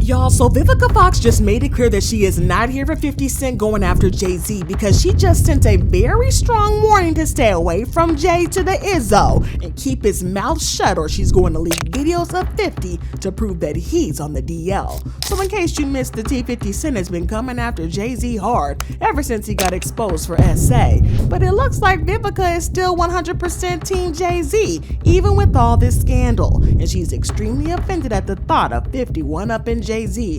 Y'all, so Vivica Fox just made it clear that she is not here for 50 Cent going after Jay-Z because she just sent a very strong warning to stay away from Jay to the Izzo and keep his mouth shut or she's going to leak videos of 50 to prove that he's on the DL. So in case you missed the tea, 50 Cent has been coming after Jay-Z hard ever since he got exposed for SA. But it looks like Vivica is still 100% team Jay-Z, even with all this scandal. And she's extremely offended at the thought of 50 one-upping Jay-Z.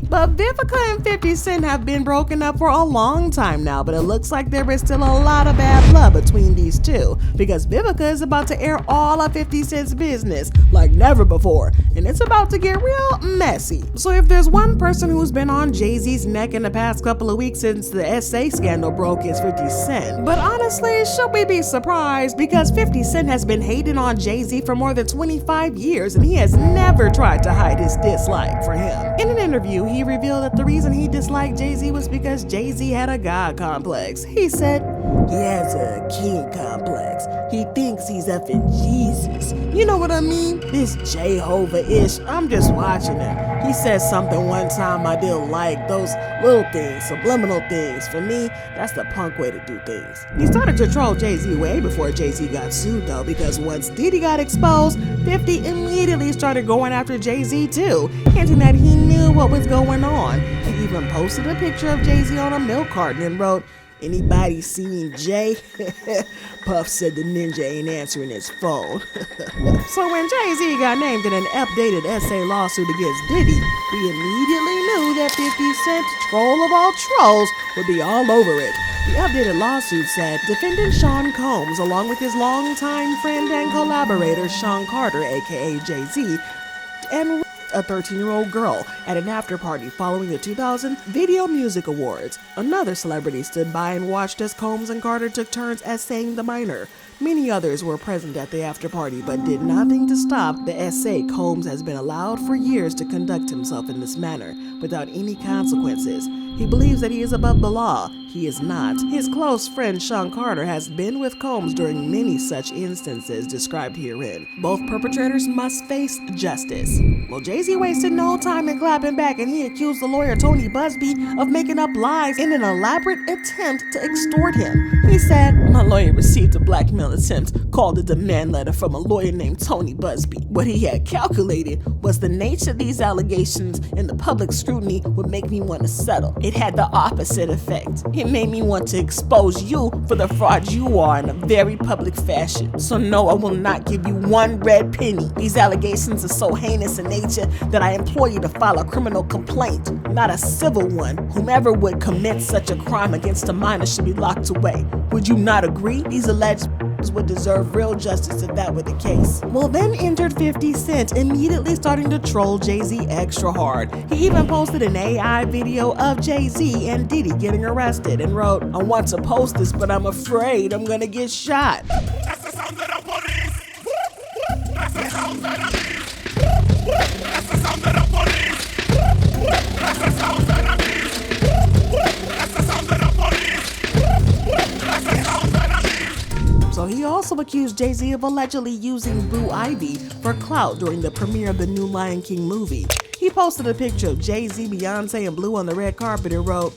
But Vivica and 50 Cent have been broken up for a long time now, but it looks like there is still a lot of bad blood between these two, because Vivica is about to air all of 50 Cent's business like never before, and it's about to get real messy. So if there's one person who's been on Jay-Z's neck in the past couple of weeks since the SA scandal broke, it's 50 Cent. But honestly, should we be surprised? Because 50 Cent has been hating on Jay-Z for more than 25 years, and he has never tried to hide his dislike for him. In an interview, he revealed that the reason he disliked Jay-Z was because Jay-Z had a God complex. He said, "He has a king complex. He thinks he's effing Jesus. You know what I mean? This Jehovah-ish. I'm just watching him. He said something one time I didn't like. Those little things, subliminal things. For me, that's the punk way to do things." He started to troll Jay-Z way before Jay-Z got sued though, because once Diddy got exposed, 50 immediately started going after Jay-Z too, hinting that he knew what was going on. He even posted a picture of Jay-Z on a milk carton and wrote, "Anybody seen Jay?" Puff said the ninja ain't answering his phone. So when Jay-Z got named in an updated SA lawsuit against Diddy, we immediately knew that 50 Cent, troll of all trolls, would be all over it. The updated lawsuit said defendant Sean Combs, along with his longtime friend and collaborator Sean Carter, aka Jay-Z, and a 13-year-old girl at an after-party following the 2000 Video Music Awards. Another celebrity stood by and watched as Combs and Carter took turns essaying the minor. Many others were present at the after-party but did nothing to stop the essay. Combs has been allowed for years to conduct himself in this manner without any consequences. He believes that he is above the law. He is not. His close friend Sean Carter has been with Combs during many such instances described herein. Both perpetrators must face justice. Well, Jay-Z wasted no time in clapping back, and he accused the lawyer Tony Busby of making up lies in an elaborate attempt to extort him. He said, "My lawyer received a blackmail attempt, called a demand letter from a lawyer named Tony Busby. What he had calculated was the nature of these allegations and the public scrutiny would make me want to settle. It had the opposite effect. It made me want to expose you for the fraud you are in a very public fashion. So no, I will not give you one red penny. These allegations are so heinous in nature that I implore you to file a criminal complaint, not a civil one. Whomever would commit such a crime against a minor should be locked away. Would you not agree? These alleged would deserve real justice if that were the case." Well, then entered 50 Cent, immediately starting to troll Jay-Z extra hard. He even posted an AI video of Jay-Z and Diddy getting arrested and wrote, "I want to post this, but I'm afraid I'm gonna get shot." So he also accused Jay-Z of allegedly using Blue Ivy for clout during the premiere of the new Lion King movie. He posted a picture of Jay-Z, Beyonce, and Blue on the red carpet and wrote,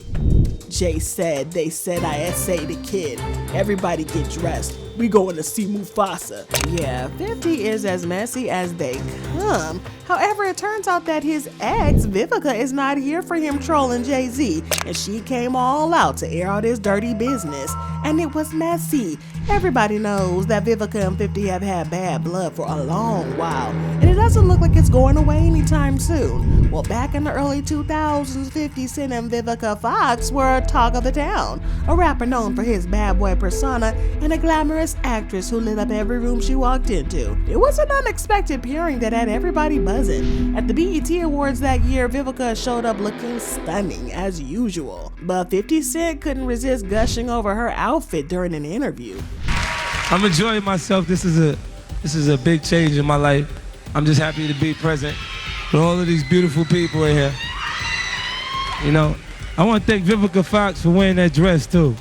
"Jay said, they said I essayed a kid. Everybody get dressed. We going to see Mufasa." Yeah, 50 is as messy as they come. However, it turns out that his ex, Vivica, is not here for him trolling Jay-Z, and she came all out to air out his dirty business. And it was messy. Everybody knows that Vivica and 50 have had bad blood for a long while, and it doesn't look like it's going away anytime soon. Well, back in the early 2000s, 50 Cent and Vivica Fox were talk of the town, a rapper known for his bad boy persona and a glamorous actress who lit up every room she walked into. It was an unexpected pairing that had everybody buzzing. At the BET Awards that year, Vivica showed up looking stunning as usual, but 50 Cent couldn't resist gushing over her outfit during an interview. "I'm enjoying myself. This is a big change in my life. I'm just happy to be present with all of these beautiful people in here. You know, I want to thank Vivica Fox for wearing that dress too."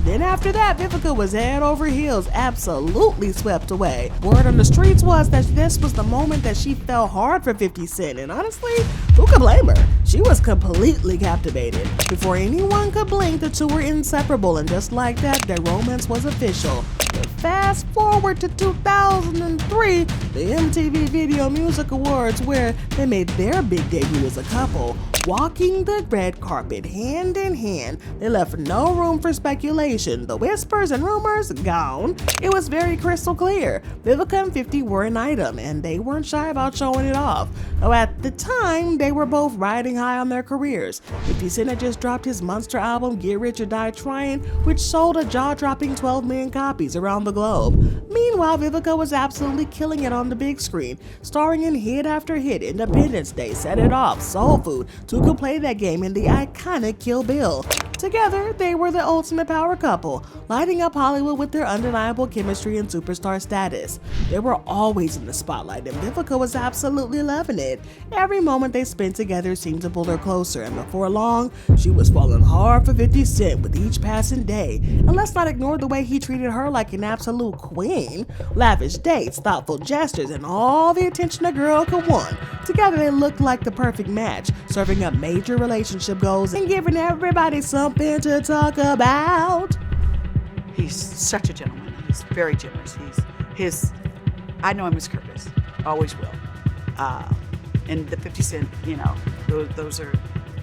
Then after that, that, Vivica was head over heels, absolutely swept away. Word on the streets was that this was the moment that she fell hard for 50 Cent, and honestly, who could blame her? She was completely captivated. Before anyone could blink, the two were inseparable, and just like that, their romance was official. But fast forward to 2003, the MTV Video Music Awards, where they made their big debut as a couple. Walking the red carpet hand in hand, they left no room for speculation. The whispers and rumors gone. It was very crystal clear. Vivica and 50 were an item, and they weren't shy about showing it off. Though at the time, they were both riding high on their careers. 50 Cent had just dropped his monster album, Get Rich or Die Trying, which sold a jaw-dropping 12 million copies around the globe. Meanwhile, Vivica was absolutely killing it on the big screen, starring in hit after hit. Independence Day, Set It Off, Soul Food, Two Could Play That Game, and the iconic Kill Bill. Together, they were the ultimate power couple, lighting up Hollywood with their undeniable chemistry and superstar status. They were always in the spotlight, and Vivica was absolutely loving it. Every moment they spent together seemed to pull her closer, and before long, she was falling hard for 50 Cent with each passing day. And let's not ignore the way he treated her like an absolute queen. Lavish dates, thoughtful gestures, and all the attention a girl could want. Together, they looked like the perfect match, serving up major relationship goals and giving everybody something to talk about. He's such a gentleman. He's very generous. I know him as Curtis, always will. And the 50 Cent, those are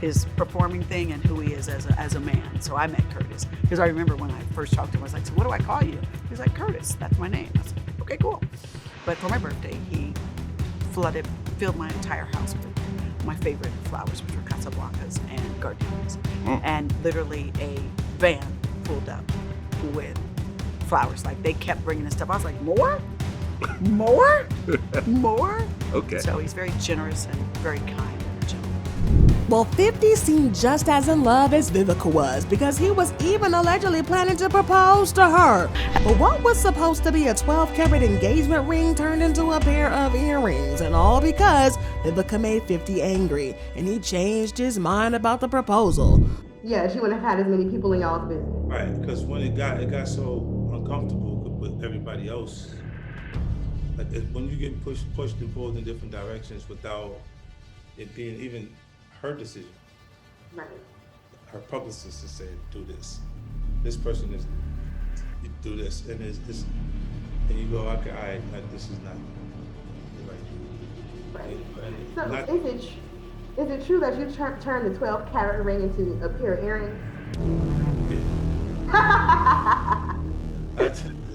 his performing thing and who he is as a man. So I met Curtis because I remember when I first talked to him, I was like, so what do I call you? He's like, Curtis, that's my name. I was like, okay, cool. But for my birthday, he filled my entire house with my favorite flowers, which were Casablancas and gardenias. And literally a van pulled up with flowers. Like, they kept bringing this stuff. I was like, more? More? More? Okay. So he's very generous and very kind and gentle. Well, 50 seemed just as in love as Vivica was, because he was even allegedly planning to propose to her. But what was supposed to be a 12-carat engagement ring turned into a pair of earrings, and all because Vivica made 50 angry, and he changed his mind about the proposal. Yeah, she wouldn't have had as many people in y'all's business. Right, because when it got so uncomfortable with everybody else, like when you get pushed and pulled in different directions without it being even her decision. Right. Her publicist has said, do this. This person is, you do this, and and you go, okay, all right, like, this is not Right. Right. So is it true that you turned the 12-carat ring into a pair of earrings?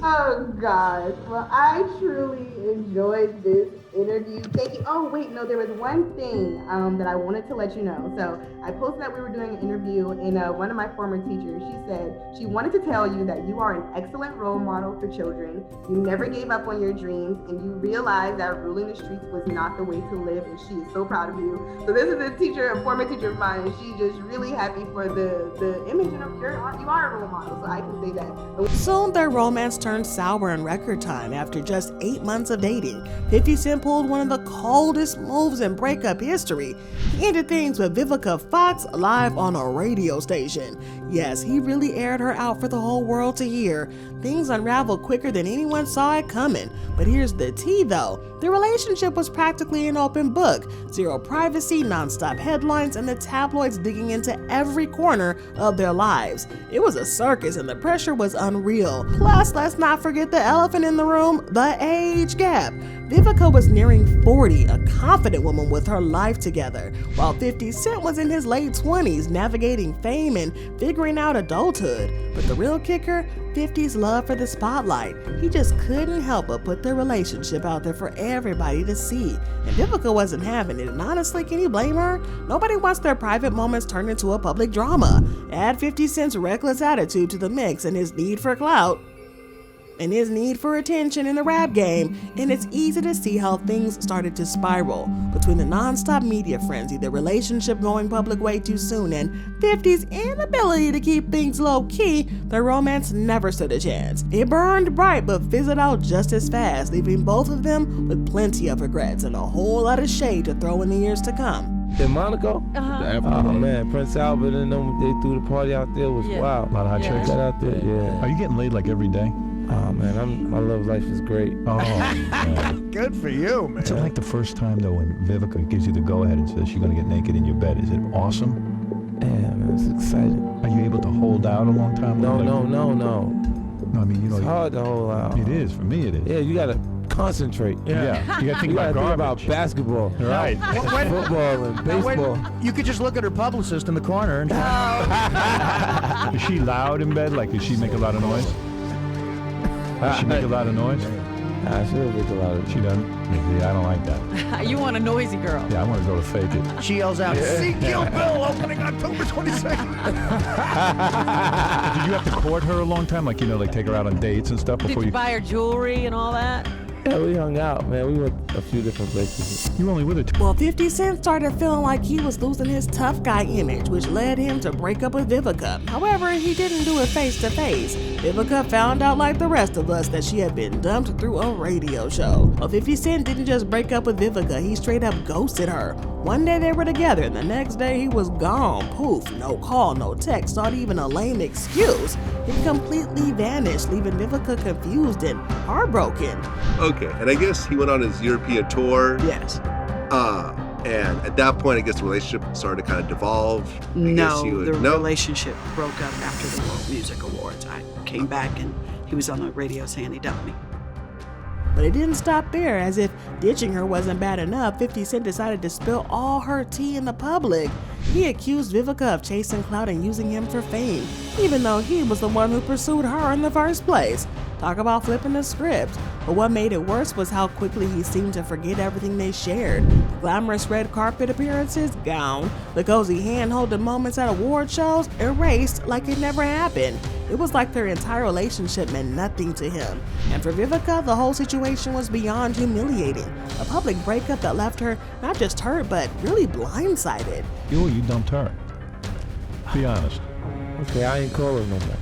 Oh God. Well, I truly enjoyed this interview. Thank you. Oh wait, no, there was one thing that I wanted to let you know. So I posted that we were doing an interview, and one of my former teachers, she said she wanted to tell you that you are an excellent role model for children. You never gave up on your dreams, and you realized that ruling the streets was not the way to live, and she is so proud of you. So this is a former teacher of mine, and she's just really happy for the image of you are a role model, so I can say that. Soon their romance turned sour in record time. After just 8 months of dating, 50 Cent pulled one of the coldest moves in breakup history. He ended things with Vivica Fox live on a radio station. Yes, he really aired her out for the whole world to hear. Things unraveled quicker than anyone saw it coming. But here's the tea though. The relationship was practically an open book. Zero privacy, non-stop headlines, and the tabloids digging into every corner of their lives. It was a circus and the pressure was unreal. Plus, let's not forget the elephant in the room, the age gap. Vivica was nearing 40, a confident woman with her life together, while 50 Cent was in his late 20s, navigating fame and figuring out adulthood. But the real kicker, 50's love for the spotlight. He just couldn't help but put their relationship out there for everybody to see. And Vivica wasn't having it, and honestly, can you blame her? Nobody wants their private moments turned into a public drama. Add 50 Cent's reckless attitude to the mix and his need for clout, and his need for attention in the rap game, and it's easy to see how things started to spiral. Between the non-stop media frenzy, the relationship going public way too soon, and 50's inability to keep things low-key, their romance never stood a chance. It burned bright but fizzled out just as fast, leaving both of them with plenty of regrets and a whole lot of shade to throw in the years to come. In Monaco? Uh-huh. Oh man, Prince Albert and them, they threw the party out there. It was wild. A lot of hot chicks out there. Yeah. Are you getting laid like every day? Oh man, my love life is great. Oh, man. Good for you, man. Is it like the first time though when Vivica gives you the go-ahead and says she's gonna get naked in your bed? Is it awesome? Yeah, man, it's exciting. Are you able to hold out a long time? No. No, I mean, you know. It's hard to hold out. It is, for me it is. Yeah, you gotta concentrate. Yeah. You gotta think You about gotta think garbage. about basketball. Right. Football and baseball. You could just look at her publicist in the corner and Is she loud in bed? Like, does she make a lot of noise? Does she make a lot of noise? Nah, she don't make a lot of. She doesn't? Yeah, I don't like that. You want a noisy girl. Yeah, I want to go to fake it. she yells out, "See Kill Bill opening October 22nd." Did you have to court her a long time? Like, you know, like take her out on dates and stuff Did before you buy her jewelry and all that? Yeah, we hung out, man. We went a few different places. You were only with her Well, 50 Cent started feeling like he was losing his tough guy image, which led him to break up with Vivica. However, he didn't do it face to face. Vivica found out, like the rest of us, that she had been dumped through a radio show. Well, 50 Cent didn't just break up with Vivica, he straight up ghosted her. One day they were together, and the next day he was gone. Poof, no call, no text, not even a lame excuse. He completely vanished, leaving Vivica confused and heartbroken. Okay, and I guess he went on his European tour. Yes. And at that point, I guess the relationship started to kind of devolve. No, the relationship broke up after the World Music Awards. I came back and he was on the radio saying he dumped me. But it didn't stop there. As if ditching her wasn't bad enough, 50 Cent decided to spill all her tea in the public. He accused Vivica of chasing clout and using him for fame, even though he was the one who pursued her in the first place. Talk about flipping the script. But what made it worse was how quickly he seemed to forget everything they shared. The glamorous red carpet appearances, gone. The cozy hand-holding moments at award shows, erased like it never happened. It was like their entire relationship meant nothing to him. And for Vivica, the whole situation was beyond humiliating. A public breakup that left her not just hurt, but really blindsided. You dumped her. Be honest. Okay, I ain't calling no more.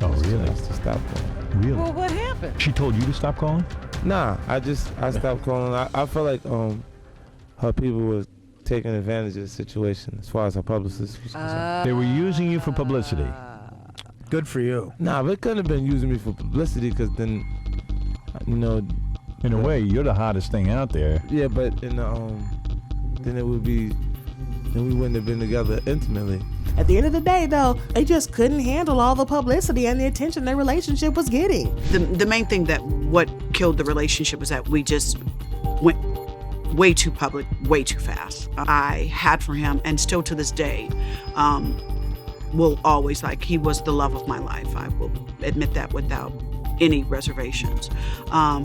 Oh, really? Just stop calling. Really? Well, what happened? She told you to stop calling? Nah, I stopped calling. I felt like her people were taking advantage of the situation as far as her publicist was concerned. They were using you for publicity. Good for you. Nah, but it couldn't have been using me for publicity because then, you know. In a way, you're the hottest thing out there. Yeah, but then it would be, then we wouldn't have been together intimately. At the end of the day, though, they just couldn't handle all the publicity and the attention their relationship was getting. The main thing that what killed the relationship was that we just went way too public, way too fast. I had for him, and still to this day, will always, like, he was the love of my life. I will admit that without any reservations.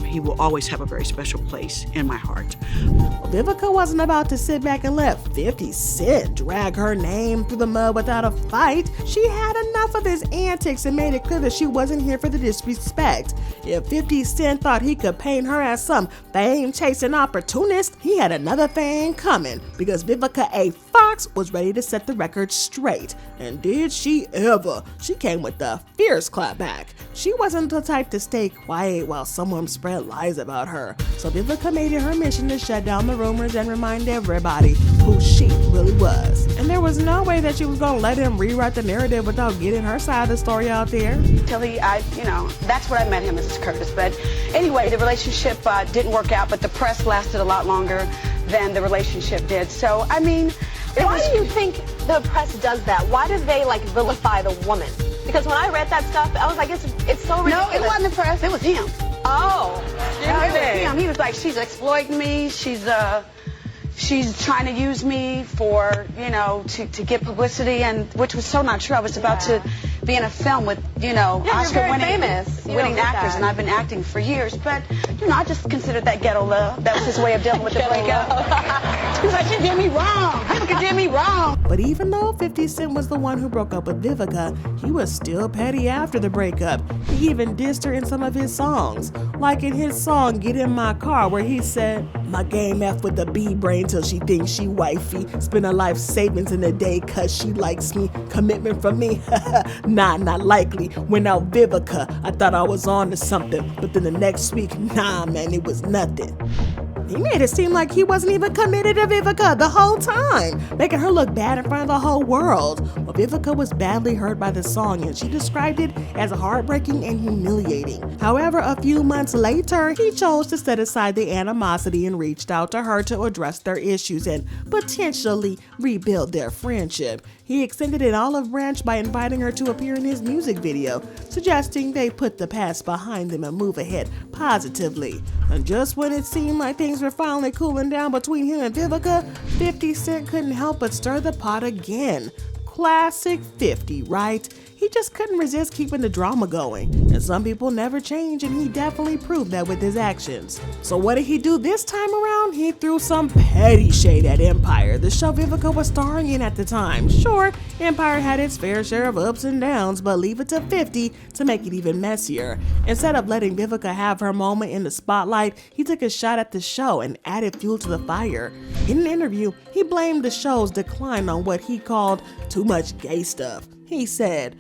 He will always have a very special place in my heart. Vivica wasn't about to sit back and let 50 Cent drag her name through the mud without a fight. She had enough of his antics and made it clear that she wasn't here for the disrespect. If 50 Cent thought he could paint her as some fame-chasing opportunist, he had another thing coming, because Vivica A. Fox was ready to set the record straight. And did she ever? She came with the fierce clapback. She wasn't the type to stay quiet while someone spread lies about her. So Vivica made it her mission to shut down the rumors and remind everybody who she really was. And there was no way that she was gonna let him rewrite the narrative without getting her side of the story out there. Till that's what I met him, Mrs. Curtis. But anyway, the relationship didn't work out, but the press lasted a lot longer than the relationship did. So, I mean, why do you think the press does that? Why do they vilify the woman? Because when I read that stuff, I was like, it's so ridiculous. No, it wasn't the press. It was him. Oh. No, it was him. He was like, she's exploiting me. She's trying to use me for, to get publicity, and which was so not true. I was about to be in a film with, Oscar-winning actors, and I've been acting for years. But, I just considered that ghetto love. That was his way of dealing with the breakup. He was like, she did me wrong. Vivica did me wrong. But even though 50 Cent was the one who broke up with Vivica, he was still petty after the breakup. He even dissed her in some of his songs. Like in his song, Get In My Car, where he said, my game F with the B brain till she thinks she wifey. Spend her life savings in a day cause she likes me. Commitment from me? Nah, not likely. Went out Vivica, I thought I was on to something. But then the next week, nah man, it was nothing. He made it seem like he wasn't even committed to Vivica the whole time, making her look bad in front of the whole world. Well, Vivica was badly hurt by the song, and she described it as heartbreaking and humiliating. However, a few months later, he chose to set aside the animosity and reached out to her to address their issues and potentially rebuild their friendship. He extended an olive branch by inviting her to appear in his music video, suggesting they put the past behind them and move ahead positively. And just when it seemed like things were finally cooling down between him and Vivica, 50 Cent couldn't help but stir the pot again. Classic 50, right? He just couldn't resist keeping the drama going. And some people never change, and he definitely proved that with his actions. So what did he do this time around? He threw some petty shade at Empire, the show Vivica was starring in at the time. Sure, Empire had its fair share of ups and downs, but leave it to 50 to make it even messier. Instead of letting Vivica have her moment in the spotlight, he took a shot at the show and added fuel to the fire. In an interview, he blamed the show's decline on what he called too much gay stuff. He said,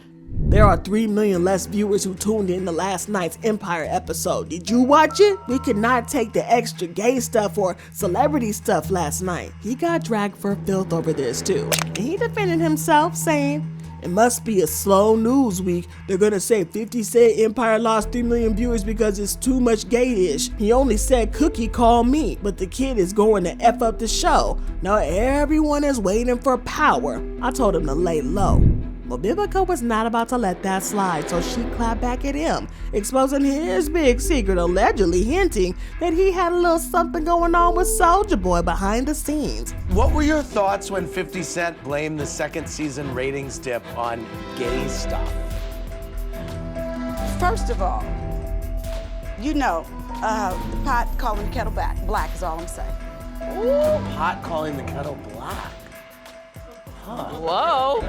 "There are 3 million less viewers who tuned in to last night's Empire episode. Did you watch it? We could not take the extra gay stuff or celebrity stuff last night." He got dragged for filth over this too. And he defended himself, saying, "It must be a slow news week. They're gonna say 50 Cent Empire lost 3 million viewers because it's too much gay-ish. He only said Cookie called me, but the kid is going to F up the show. Now everyone is waiting for power. I told him to lay low." Well, Vivica was not about to let that slide, so she clapped back at him, exposing his big secret, allegedly hinting that he had a little something going on with Soulja Boy behind the scenes. What were your thoughts when 50 Cent blamed the second season ratings dip on gay stuff? First of all, you know, the pot calling the kettle black is all I'm saying. Ooh, pot calling the kettle black. Huh. Whoa.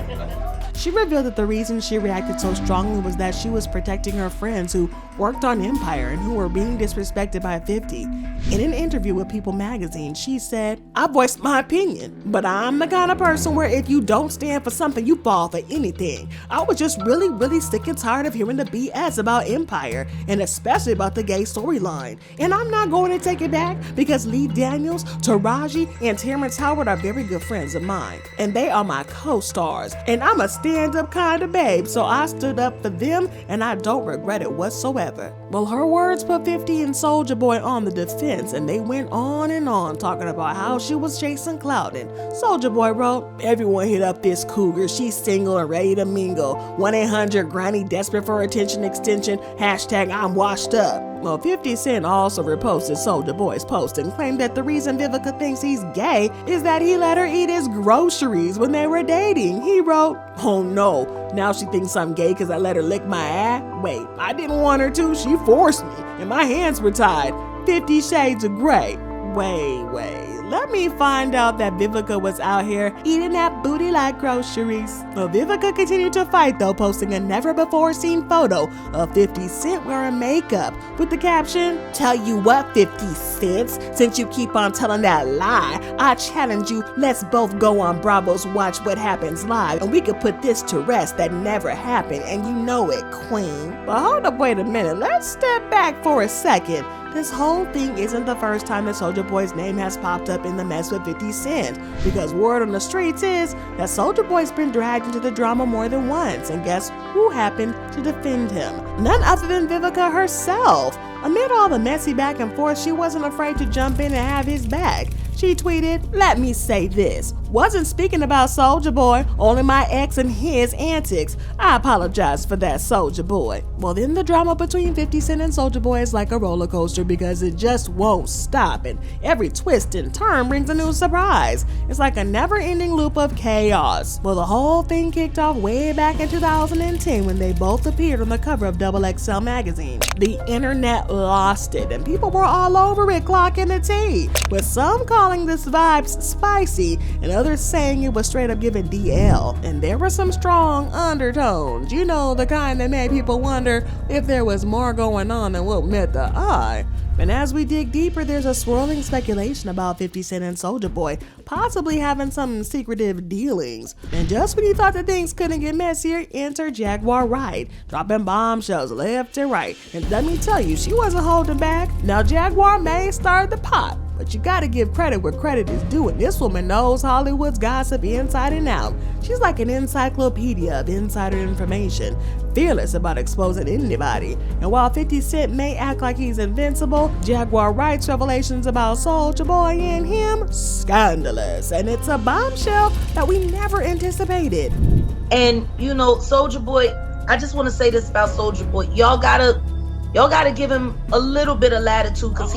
She revealed that the reason she reacted so strongly was that she was protecting her friends who worked on Empire and who were being disrespected by 50. In an interview with People magazine, she said, "I voiced my opinion, but I'm the kind of person where if you don't stand for something, you fall for anything. I was just really sick and tired of hearing the BS about Empire, and especially about the gay storyline. And I'm not going to take it back because Lee Daniels, Taraji, and Terrence Howard are very good friends of mine, and they are my co-stars, and I'm a stand-up kind of babe, so I stood up for them, and I don't regret it whatsoever." Well, her words put 50 and Soulja Boy on the defense, and they went on and on talking about how she was chasing clout. And Soulja Boy wrote, "Everyone hit up this cougar. She's single and ready to mingle. 1-800-Granny desperate for attention extension. Hashtag I'm washed up." Well, 50 Cent also reposted Soulja Boy's post and claimed that the reason Vivica thinks he's gay is that he let her eat his groceries when they were dating. He wrote, "Oh no, now she thinks I'm gay because I let her lick my ass? Wait, I didn't want her to, she forced me, and my hands were tied. 50 Shades of Grey. Wait, let me find out that Vivica was out here eating that booty like groceries." Well, Vivica continued to fight though, posting a never-before-seen photo of 50 Cent wearing makeup with the caption, "Tell you what, 50 Cents, since you keep on telling that lie, I challenge you, let's both go on Bravo's Watch What Happens Live, and we could put this to rest that never happened, and you know it, queen." But hold up, wait a minute, let's step back for a second. This whole thing isn't the first time that Soulja Boy's name has popped up in the mess with 50 Cent, because word on the streets is that Soulja Boy's been dragged into the drama more than once, and guess who happened to defend him? None other than Vivica herself. Amid all the messy back and forth, she wasn't afraid to jump in and have his back. She tweeted, "Let me say this. Wasn't speaking about Soulja Boy, only my ex and his antics. I apologize for that, Soulja Boy." Well, then the drama between 50 Cent and Soulja Boy is like a roller coaster because it just won't stop, and every twist and turn brings a new surprise. It's like a never-ending loop of chaos. Well, the whole thing kicked off way back in 2010 when they both appeared on the cover of XXL magazine. The internet lost it, and people were all over it, clocking the tea, with some calling this vibes spicy and others saying it was straight up giving DL. And there were some strong undertones, you know, the kind that made people wonder if there was more going on than what met the eye. And as we dig deeper, there's a swirling speculation about 50 Cent and Soulja Boy possibly having some secretive dealings. And just when you thought that things couldn't get messier, enter Jaguar Wright, dropping bombshells left and right. And let me tell you, she wasn't holding back. Now Jaguar may stir the pot, But you gotta give credit where credit is due, and this woman knows Hollywood's gossip inside and out. She's like an encyclopedia of insider information, fearless about exposing anybody. And while 50 Cent may act like he's invincible, Jaguar Wright's revelations about Soulja Boy and him, scandalous. And it's a bombshell that we never anticipated. And you know, Soulja Boy, I just want to say this about Soulja Boy. Y'all gotta give him a little bit of latitude, because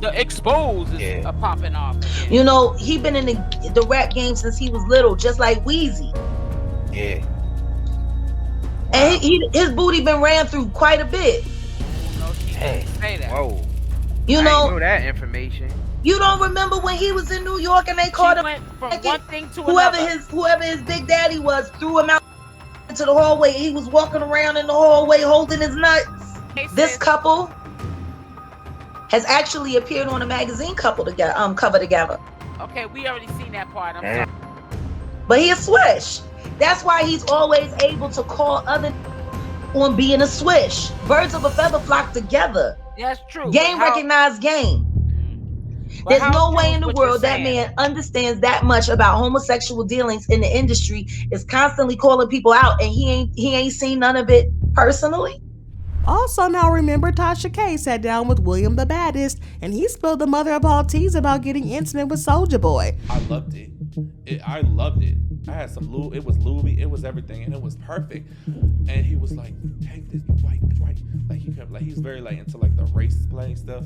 the expose is popping off. You know, he been in the rap game since he was little, just like Weezy. Yeah. And his booty been ran through quite a bit. Say that. Whoa. You I know didn't know that information. You don't remember when he was in New York and they called him from one thing to whoever another. whoever his big daddy was threw him out into the hallway. He was walking around in the hallway holding his nuts. This couple has actually appeared on a magazine cover together. Okay, we already seen that part. I'm sorry. But he a swish. That's why he's always able to call other on being a swish. Birds of a feather flock together. That's true. Game recognized game. There's no way in the world that man understands that much about homosexual dealings in the industry, is constantly calling people out, and he ain't seen none of it personally. Also, now remember Tasha K sat down with William the Baddest, and he spilled the mother of all teas about getting intimate with Soulja Boy. I loved it. I loved it. I had some it was Louis, it was everything, and it was perfect. And he was like, take this, white. Like he kept, like he's very like into like the race play stuff.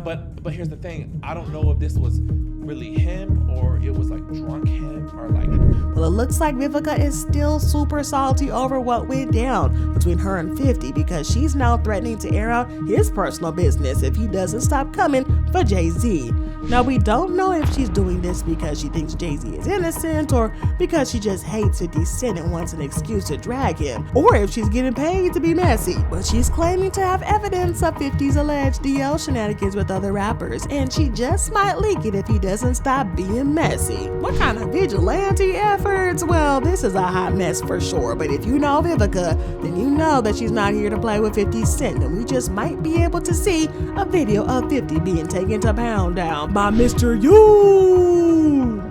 But here's the thing, I don't know if this was really him or it was like drunk him or like. Well, it looks like Vivica is still super salty over what went down between her and 50, because she's now threatening to air out his personal business if he doesn't stop coming for Jay-Z. Now, we don't know if she's doing this because she thinks Jay-Z is innocent, or because she just hates 50 Cent and wants an excuse to drag him, or if she's getting paid to be messy. But she's claiming to have evidence of 50's alleged DL shenanigans with other rappers, and she just might leak it if he doesn't stop being messy. What kind of vigilante efforts? Well, this is a hot mess for sure, but if you know Vivica, then you know that she's not here to play with 50 Cent, and we just might be able to see a video of 50 being taken to Pound Down by Mr.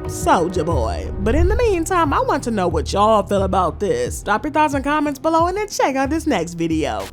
Soulja Boy. But in the meantime, I want to know what y'all feel about this. Drop your thoughts and comments below, and then check out this next video.